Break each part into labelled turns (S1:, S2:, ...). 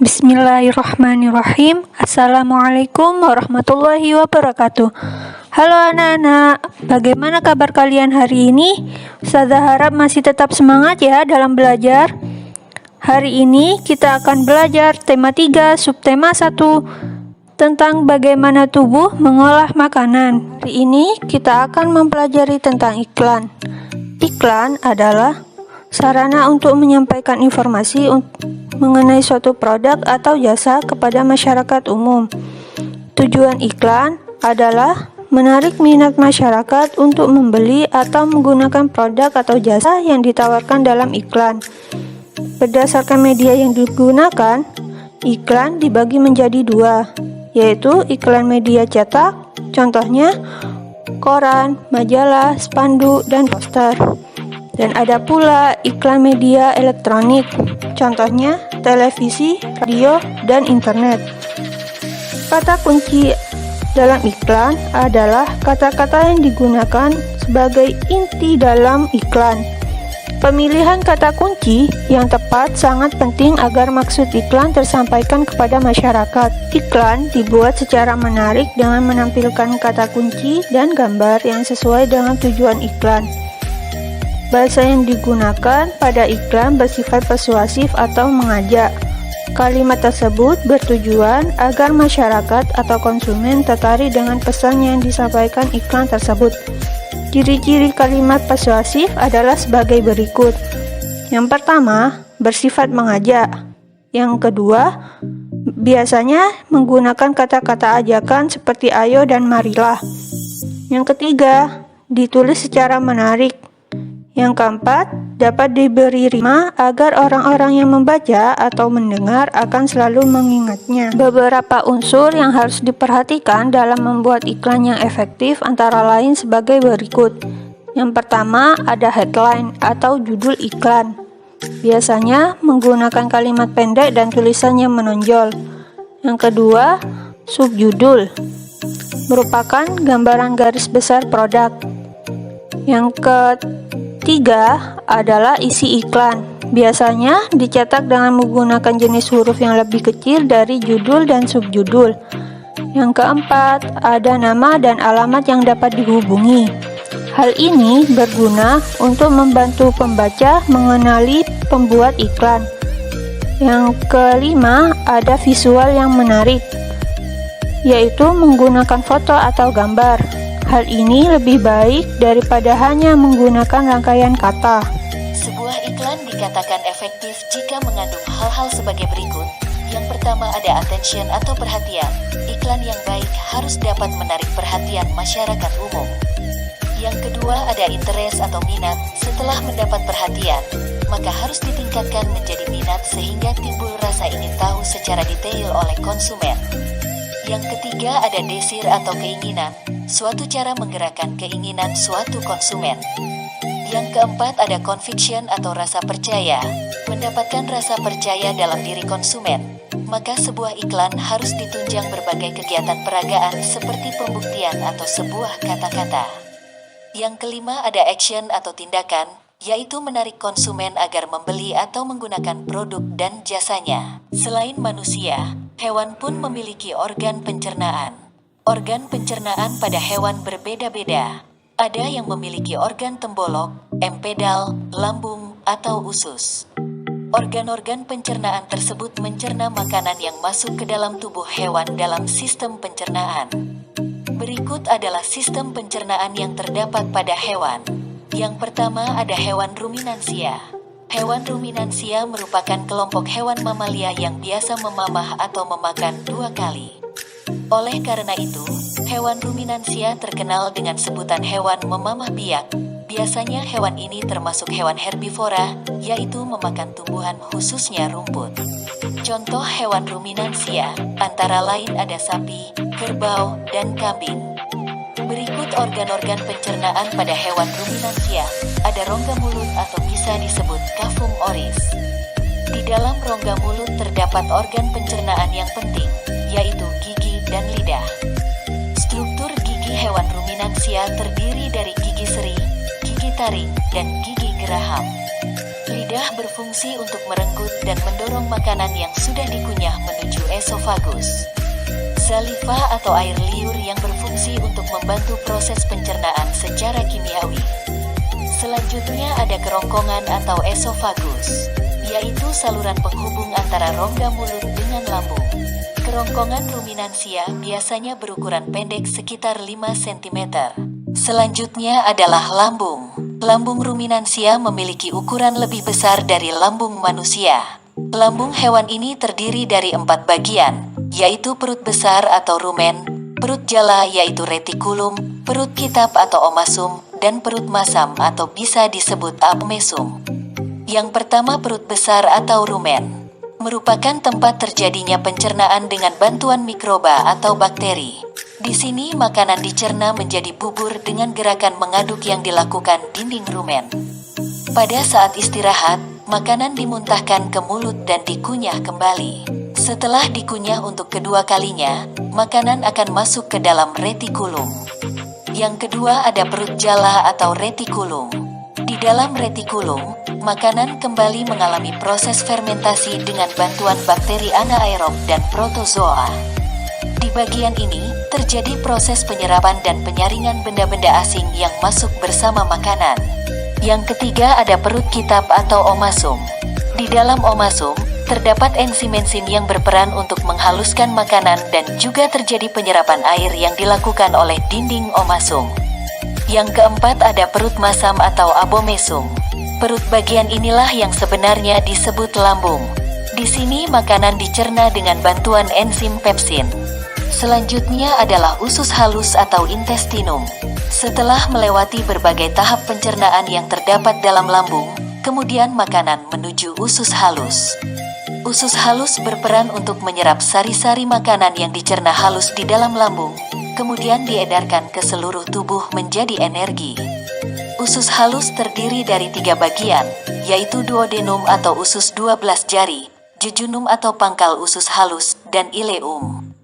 S1: Bismillahirrahmanirrahim. Assalamualaikum warahmatullahi wabarakatuh. Halo anak-anak, bagaimana kabar kalian hari ini? Ustazah harap masih tetap semangat ya dalam belajar. Hari ini kita akan belajar tema 3, subtema 1 tentang bagaimana tubuh mengolah makanan. Hari ini kita akan mempelajari tentang iklan. Iklan adalah sarana untuk menyampaikan informasi mengenai suatu produk atau jasa kepada masyarakat umum. Tujuan iklan adalah menarik minat masyarakat untuk membeli atau menggunakan produk atau jasa yang ditawarkan dalam iklan. Berdasarkan media yang digunakan, iklan dibagi menjadi dua, yaitu iklan media cetak, contohnya koran, majalah, spanduk, dan poster. Dan ada pula iklan media elektronik, contohnya televisi, radio, dan internet. Kata kunci dalam iklan adalah kata-kata yang digunakan sebagai inti dalam iklan. Pemilihan kata kunci yang tepat sangat penting agar maksud iklan tersampaikan kepada masyarakat. Iklan dibuat secara menarik dengan menampilkan kata kunci dan gambar yang sesuai dengan tujuan iklan. Bahasa yang digunakan pada iklan bersifat persuasif atau mengajak. Kalimat tersebut bertujuan agar masyarakat atau konsumen tertarik dengan pesan yang disampaikan iklan tersebut. Ciri-ciri kalimat persuasif adalah sebagai berikut. Yang pertama, bersifat mengajak. Yang kedua, biasanya menggunakan kata-kata ajakan seperti ayo dan marilah. Yang ketiga, ditulis secara menarik. Yang keempat, dapat diberi rima agar orang-orang yang membaca atau mendengar akan selalu mengingatnya. Beberapa unsur yang harus diperhatikan dalam membuat iklan yang efektif antara lain sebagai berikut. Yang pertama, ada headline atau judul iklan. Biasanya menggunakan kalimat pendek dan tulisan yang menonjol. Yang kedua, subjudul, merupakan gambaran garis besar produk. Yang ketiga adalah isi iklan. Biasanya dicetak dengan menggunakan jenis huruf yang lebih kecil dari judul dan subjudul. Yang keempat, ada nama dan alamat yang dapat dihubungi. Hal ini berguna untuk membantu pembaca mengenali pembuat iklan. Yang kelima, ada visual yang menarik, yaitu menggunakan foto atau gambar. Hal ini lebih baik daripada hanya menggunakan rangkaian kata.
S2: Sebuah iklan dikatakan efektif jika mengandung hal-hal sebagai berikut. Yang pertama ada attention atau perhatian. Iklan yang baik harus dapat menarik perhatian masyarakat umum. Yang kedua ada interest atau minat. Setelah mendapat perhatian, maka harus ditingkatkan menjadi minat sehingga timbul rasa ingin tahu secara detail oleh konsumen. Yang ketiga ada desire atau keinginan, suatu cara menggerakkan keinginan suatu konsumen. Yang keempat ada conviction atau rasa percaya, mendapatkan rasa percaya dalam diri konsumen. Maka sebuah iklan harus ditunjang berbagai kegiatan peragaan seperti pembuktian atau sebuah kata-kata. Yang kelima ada action atau tindakan, yaitu menarik konsumen agar membeli atau menggunakan produk dan jasanya. Selain manusia, hewan pun memiliki organ pencernaan. Organ pencernaan pada hewan berbeda-beda. Ada yang memiliki organ tembolok, empedal, lambung, atau usus. Organ-organ pencernaan tersebut mencerna makanan yang masuk ke dalam tubuh hewan dalam sistem pencernaan. Berikut adalah sistem pencernaan yang terdapat pada hewan. Yang pertama ada hewan ruminansia. Hewan ruminansia merupakan kelompok hewan mamalia yang biasa memamah atau memakan 2 kali. Oleh karena itu, hewan ruminansia terkenal dengan sebutan hewan memamah biak. Biasanya hewan ini termasuk hewan herbivora, yaitu memakan tumbuhan khususnya rumput. Contoh hewan ruminansia, antara lain ada sapi, kerbau, dan kambing. Berikut organ-organ pencernaan pada hewan ruminansia. Ada rongga mulut atau bisa disebut cavum oris. Di dalam rongga mulut terdapat organ pencernaan yang penting, yaitu gigi dan lidah. Struktur gigi hewan ruminansia terdiri dari gigi seri, gigi taring, dan gigi geraham. Lidah berfungsi untuk merenggut dan mendorong makanan yang sudah dikunyah menuju esofagus. Saliva atau air liur yang berfungsi untuk membantu proses pencernaan secara kimiawi. Selanjutnya ada kerongkongan atau esofagus, yaitu saluran penghubung antara rongga mulut dengan lambung. Kerongkongan ruminansia biasanya berukuran pendek sekitar 5 cm. Selanjutnya adalah lambung. Lambung ruminansia memiliki ukuran lebih besar dari lambung manusia. Lambung hewan ini terdiri dari 4 bagian, yaitu perut besar atau rumen, perut jala yaitu retikulum, perut kitab atau omasum, dan perut masam atau bisa disebut abmesum. Yang pertama perut besar atau rumen merupakan tempat terjadinya pencernaan dengan bantuan mikroba atau bakteri. Di sini makanan dicerna menjadi bubur dengan gerakan mengaduk yang dilakukan dinding rumen. Pada saat istirahat, makanan dimuntahkan ke mulut dan dikunyah kembali. Setelah dikunyah untuk kedua kalinya, makanan akan masuk ke dalam retikulum. Yang kedua ada perut jala atau retikulum. Di dalam retikulum, makanan kembali mengalami proses fermentasi dengan bantuan bakteri anaerob dan protozoa. Di bagian ini, terjadi proses penyerapan dan penyaringan benda-benda asing yang masuk bersama makanan. Yang ketiga ada perut kitab atau omasum. Di dalam omasum, terdapat enzim-enzim yang berperan untuk menghaluskan makanan dan juga terjadi penyerapan air yang dilakukan oleh dinding omasum. Yang keempat ada perut masam atau abomesum. Perut bagian inilah yang sebenarnya disebut lambung. Di sini makanan dicerna dengan bantuan enzim pepsin. Selanjutnya adalah usus halus atau intestinum. Setelah melewati berbagai tahap pencernaan yang terdapat dalam lambung, kemudian makanan menuju usus halus. Usus halus berperan untuk menyerap sari-sari makanan yang dicerna halus di dalam lambung, kemudian diedarkan ke seluruh tubuh menjadi energi. Usus halus terdiri dari 3 bagian, yaitu duodenum atau usus 12 jari, jejunum atau pangkal usus halus, dan ileum.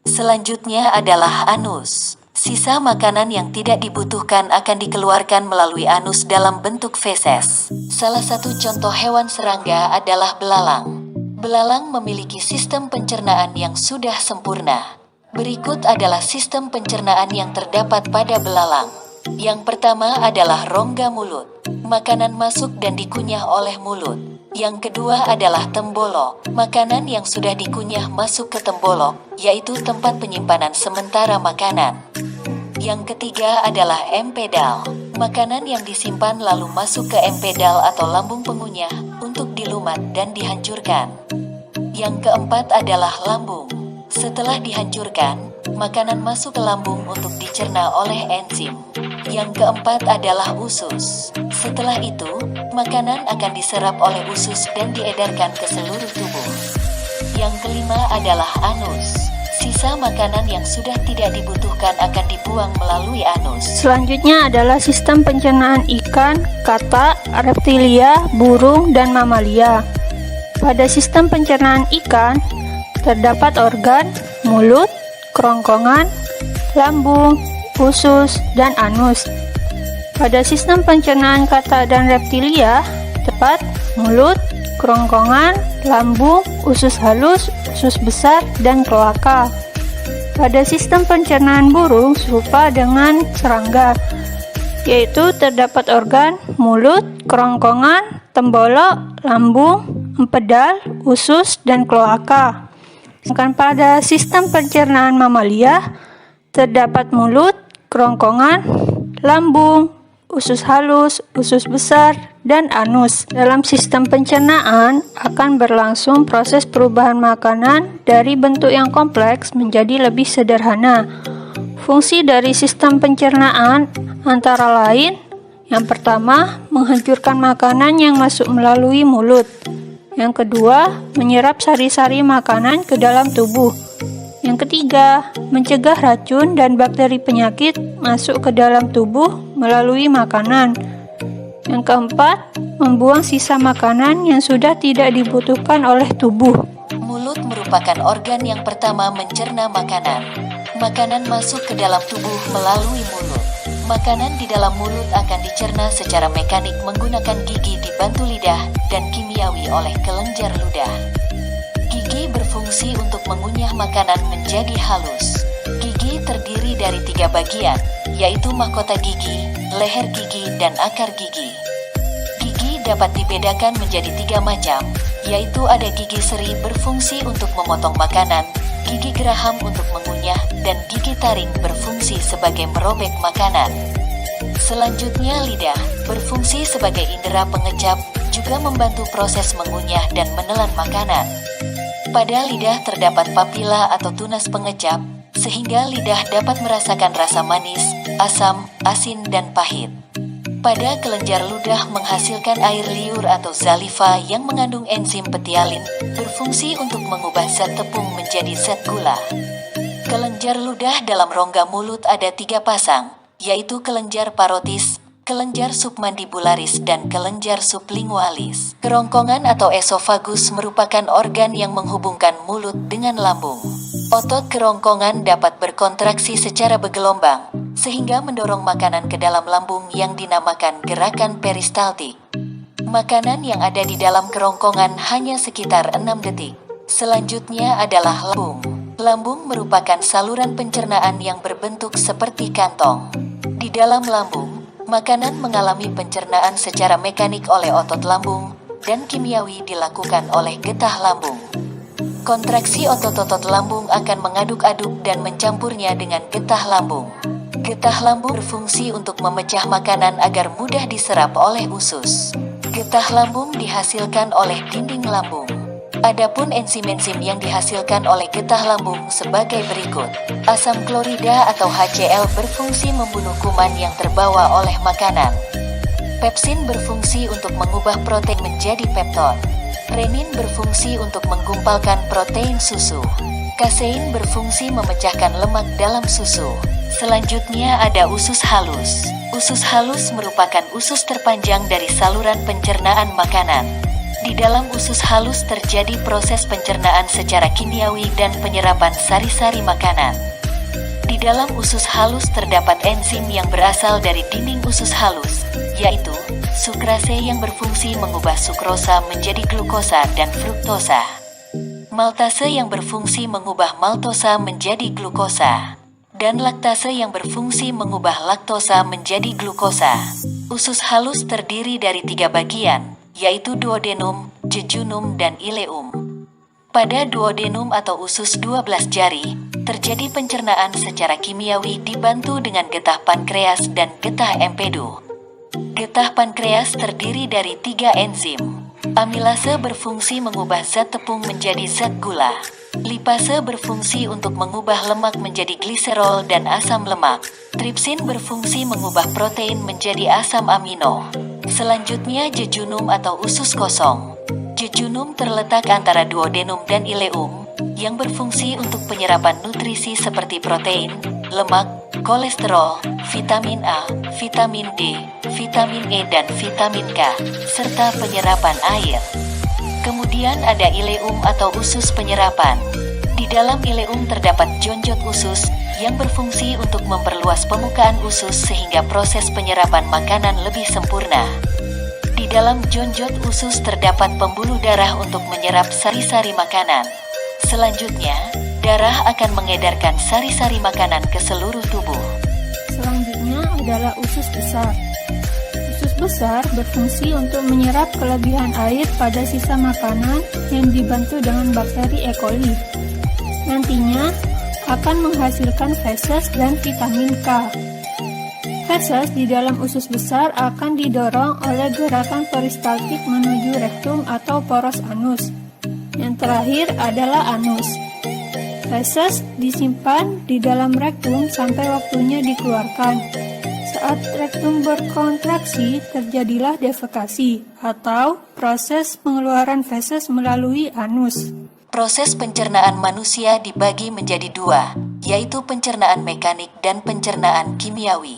S2: Selanjutnya adalah anus. Sisa makanan yang tidak dibutuhkan akan dikeluarkan melalui anus dalam bentuk feses. Salah satu contoh hewan serangga adalah belalang. Belalang memiliki sistem pencernaan yang sudah sempurna. Berikut adalah sistem pencernaan yang terdapat pada belalang. Yang pertama adalah rongga mulut. Makanan masuk dan dikunyah oleh mulut. Yang kedua adalah tembolok. Makanan yang sudah dikunyah masuk ke tembolok, yaitu tempat penyimpanan sementara makanan. Yang ketiga adalah empedal. Makanan yang disimpan lalu masuk ke empedal atau lambung pengunyah untuk dilumat dan dihancurkan. Yang keempat adalah lambung. Setelah dihancurkan, makanan masuk ke lambung untuk dicerna oleh enzim. Yang keempat adalah usus. Setelah itu, makanan akan diserap oleh usus dan diedarkan ke seluruh tubuh. Yang kelima adalah anus. Sisa makanan yang sudah tidak dibutuhkan akan dibuang melalui anus.
S1: Selanjutnya adalah sistem pencernaan ikan, kata, reptilia, burung, dan mamalia. Pada sistem pencernaan ikan, terdapat organ, mulut, kerongkongan, lambung, usus, dan anus. Pada sistem pencernaan kata dan reptilia, terdapat mulut, kerongkongan, lambung, usus halus, usus besar, dan kloaka. Pada sistem pencernaan burung serupa dengan serangga, yaitu terdapat organ, mulut, kerongkongan, tembolok, lambung, empedal, usus, dan kloaka. Sedangkan pada sistem pencernaan mamalia, terdapat mulut, kerongkongan, lambung, usus halus, usus besar, dan anus. Dalam sistem pencernaan akan berlangsung proses perubahan makanan dari bentuk yang kompleks menjadi lebih sederhana. Fungsi dari sistem pencernaan antara lain, yang pertama, menghancurkan makanan yang masuk melalui mulut. Yang kedua, menyerap sari-sari makanan ke dalam tubuh. Yang ketiga, mencegah racun dan bakteri penyakit masuk ke dalam tubuh melalui makanan. Yang keempat, membuang sisa makanan yang sudah tidak dibutuhkan oleh tubuh.
S2: Mulut merupakan organ yang pertama mencerna makanan. Makanan masuk ke dalam tubuh melalui mulut. Makanan di dalam mulut akan dicerna secara mekanik menggunakan gigi dibantu lidah dan kimiawi oleh kelenjar ludah. Gigi berfungsi untuk mengunyah makanan menjadi halus. Gigi terdiri dari 3 bagian, yaitu mahkota gigi, leher gigi, dan akar gigi. Gigi dapat dibedakan menjadi 3 macam, yaitu ada gigi seri berfungsi untuk memotong makanan, gigi geraham untuk mengunyah, dan gigi taring berfungsi sebagai merobek makanan. Selanjutnya lidah, berfungsi sebagai indera pengecap, juga membantu proses mengunyah dan menelan makanan. Pada lidah terdapat papila atau tunas pengecap, sehingga lidah dapat merasakan rasa manis, asam, asin, dan pahit. Pada kelenjar ludah menghasilkan air liur atau saliva yang mengandung enzim petialin, berfungsi untuk mengubah zat tepung menjadi zat gula. Kelenjar ludah dalam rongga mulut ada 3 pasang, yaitu kelenjar parotis, kelenjar submandibularis, dan kelenjar sublingualis. Kerongkongan atau esofagus merupakan organ yang menghubungkan mulut dengan lambung. Otot kerongkongan dapat berkontraksi secara bergelombang, sehingga mendorong makanan ke dalam lambung yang dinamakan gerakan peristaltik. Makanan yang ada di dalam kerongkongan hanya sekitar 6 detik. Selanjutnya adalah lambung. Lambung merupakan saluran pencernaan yang berbentuk seperti kantong. Di dalam lambung, makanan mengalami pencernaan secara mekanik oleh otot lambung, dan kimiawi dilakukan oleh getah lambung. Kontraksi otot-otot lambung akan mengaduk-aduk dan mencampurnya dengan getah lambung. Getah lambung berfungsi untuk memecah makanan agar mudah diserap oleh usus. Getah lambung dihasilkan oleh dinding lambung. Adapun enzim-enzim yang dihasilkan oleh getah lambung sebagai berikut. Asam klorida atau HCl berfungsi membunuh kuman yang terbawa oleh makanan. Pepsin berfungsi untuk mengubah protein menjadi pepton. Renin berfungsi untuk menggumpalkan protein susu. Kasein berfungsi memecahkan lemak dalam susu. Selanjutnya ada usus halus. Usus halus merupakan usus terpanjang dari saluran pencernaan makanan. Di dalam usus halus terjadi proses pencernaan secara kimiawi dan penyerapan sari-sari makanan. Di dalam usus halus terdapat enzim yang berasal dari dinding usus halus, yaitu sukrase yang berfungsi mengubah sukrosa menjadi glukosa dan fruktosa. Maltase yang berfungsi mengubah maltosa menjadi glukosa. Dan laktase yang berfungsi mengubah laktosa menjadi glukosa. Usus halus terdiri dari 3 bagian, yaitu duodenum, jejunum, dan ileum. Pada duodenum atau usus 12 jari, terjadi pencernaan secara kimiawi dibantu dengan getah pankreas dan getah empedu. Getah pankreas terdiri dari 3 enzim. Amilase berfungsi mengubah zat tepung menjadi zat gula. Lipase berfungsi untuk mengubah lemak menjadi gliserol dan asam lemak. Tripsin berfungsi mengubah protein menjadi asam amino. Selanjutnya jejunum atau usus kosong. Jejunum terletak antara duodenum dan ileum, yang berfungsi untuk penyerapan nutrisi seperti protein, lemak, kolesterol, vitamin A, vitamin D, vitamin E, dan vitamin K, serta penyerapan air. Kemudian ada ileum atau usus penyerapan. Di dalam ileum terdapat jonjot usus yang berfungsi untuk memperluas pemukaan usus sehingga proses penyerapan makanan lebih sempurna. Di dalam jonjot usus terdapat pembuluh darah untuk menyerap sari-sari makanan. Selanjutnya, darah akan mengedarkan sari-sari makanan ke seluruh tubuh.
S1: Selanjutnya adalah usus besar. Usus besar berfungsi untuk menyerap kelebihan air pada sisa makanan yang dibantu dengan bakteri E. coli. Nantinya akan menghasilkan feses dan vitamin K. Feses di dalam usus besar akan didorong oleh gerakan peristaltik menuju rektum atau poros anus. Yang terakhir adalah anus. Feses disimpan di dalam rektum sampai waktunya dikeluarkan. Saat rektum berkontraksi, terjadilah defekasi atau proses pengeluaran feses melalui anus.
S2: Proses pencernaan manusia dibagi menjadi 2, yaitu pencernaan mekanik dan pencernaan kimiawi.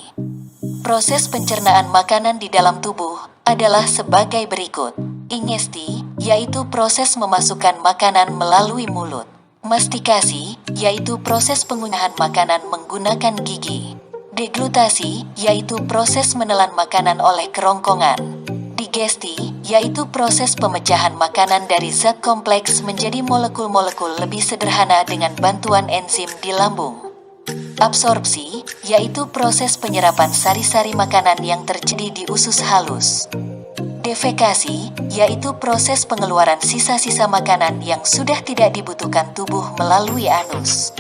S2: Proses pencernaan makanan di dalam tubuh adalah sebagai berikut. Ingesti, yaitu proses memasukkan makanan melalui mulut. Mastikasi, yaitu proses pengunyahan makanan menggunakan gigi. Deglutasi, yaitu proses menelan makanan oleh kerongkongan. Digesti, yaitu proses pemecahan makanan dari zat kompleks menjadi molekul-molekul lebih sederhana dengan bantuan enzim di lambung. Absorpsi, yaitu proses penyerapan sari-sari makanan yang terjadi di usus halus. Defekasi, yaitu proses pengeluaran sisa-sisa makanan yang sudah tidak dibutuhkan tubuh melalui anus.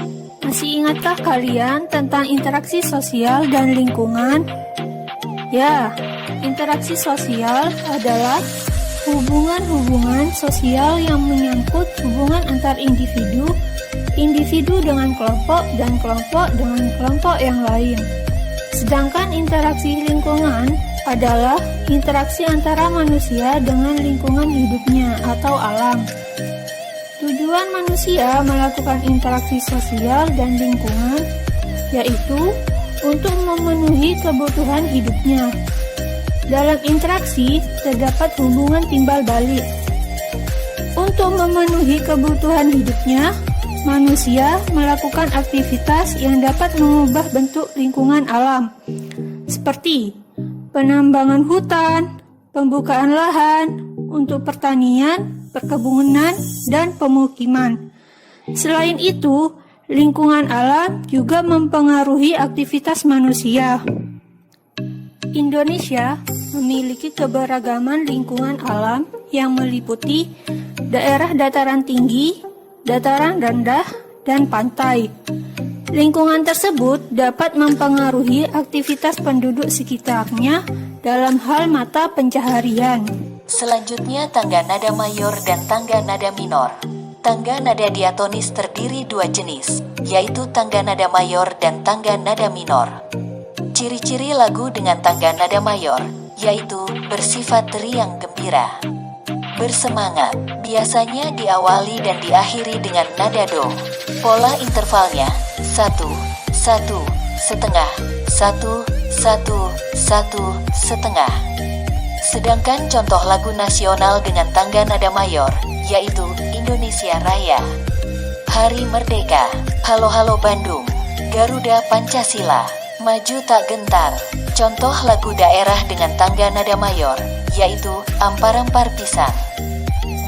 S1: Masih ingatkah kalian tentang interaksi sosial dan lingkungan? Ya, interaksi sosial adalah hubungan-hubungan sosial yang menyangkut hubungan antar individu, individu dengan kelompok, dan kelompok dengan kelompok yang lain. Sedangkan interaksi lingkungan adalah interaksi antara manusia dengan lingkungan hidupnya atau alam. Tujuan manusia melakukan interaksi sosial dan lingkungan yaitu untuk memenuhi kebutuhan hidupnya. Dalam interaksi terdapat hubungan timbal balik. Untuk memenuhi kebutuhan hidupnya, manusia melakukan aktivitas yang dapat mengubah bentuk lingkungan alam, seperti penambangan hutan, pembukaan lahan untuk pertanian, perkebunan, dan pemukiman. Selain itu, lingkungan alam juga mempengaruhi aktivitas manusia. Indonesia memiliki keberagaman lingkungan alam yang meliputi daerah dataran tinggi, dataran rendah, dan pantai. Lingkungan tersebut dapat mempengaruhi aktivitas penduduk sekitarnya dalam hal mata pencaharian.
S2: Selanjutnya tangga nada mayor dan tangga nada minor. Tangga nada diatonis terdiri dua jenis, yaitu tangga nada mayor dan tangga nada minor. Ciri-ciri lagu dengan tangga nada mayor, yaitu bersifat riang gembira. Bersemangat, biasanya diawali dan diakhiri dengan nada do. Pola intervalnya 1, 1, setengah, 1, 1, 1, setengah. Sedangkan contoh lagu nasional dengan tangga nada mayor, yaitu Indonesia Raya, Hari Merdeka, Halo Halo Bandung, Garuda Pancasila, Maju Tak Gentar. Contoh lagu daerah dengan tangga nada mayor, yaitu Ampar-ampar pisang,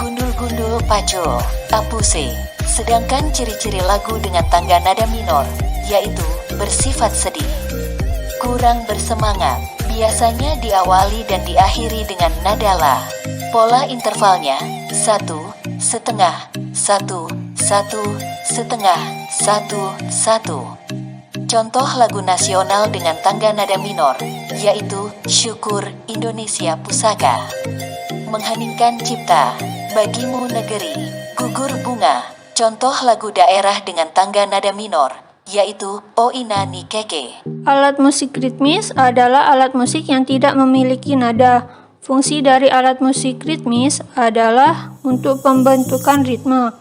S2: Gundul-gundul pacul, Apuse. Sedangkan ciri-ciri lagu dengan tangga nada minor, yaitu bersifat sedih, kurang bersemangat, biasanya diawali dan diakhiri dengan nada la. Pola intervalnya 1, setengah, 1, 1, setengah, 1, 1. Contoh lagu nasional dengan tangga nada minor, yaitu Syukur Indonesia Pusaka, Mengheningkan Cipta, Bagimu Negeri, Gugur Bunga. Contoh lagu daerah dengan tangga nada minor, yaitu O Inani Keke.
S1: Alat musik ritmis adalah alat musik yang tidak memiliki nada. Fungsi dari alat musik ritmis adalah untuk pembentukan ritme.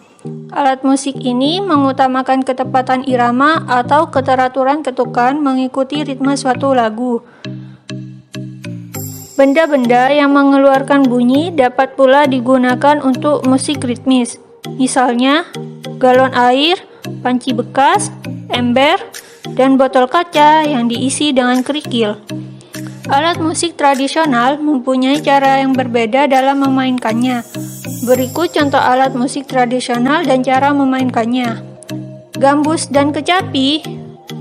S1: Alat musik ini mengutamakan ketepatan irama atau keteraturan ketukan mengikuti ritme suatu lagu. Benda-benda yang mengeluarkan bunyi dapat pula digunakan untuk musik ritmis. Misalnya, galon air, panci bekas, ember, dan botol kaca yang diisi dengan kerikil. Alat musik tradisional mempunyai cara yang berbeda dalam memainkannya. Berikut contoh alat musik tradisional dan cara memainkannya. Gambus dan kecapi,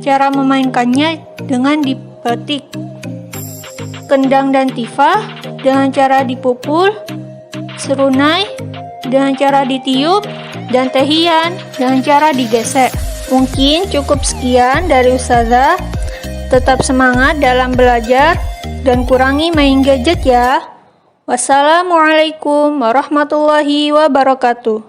S1: cara memainkannya dengan dipetik. Kendang dan tifa dengan cara dipukul. Serunai dengan cara ditiup, dan tehian dengan cara digesek. Mungkin cukup sekian dari Ustazah. Tetap semangat dalam belajar dan kurangi main gadget ya. Wassalamualaikum warahmatullahi wabarakatuh.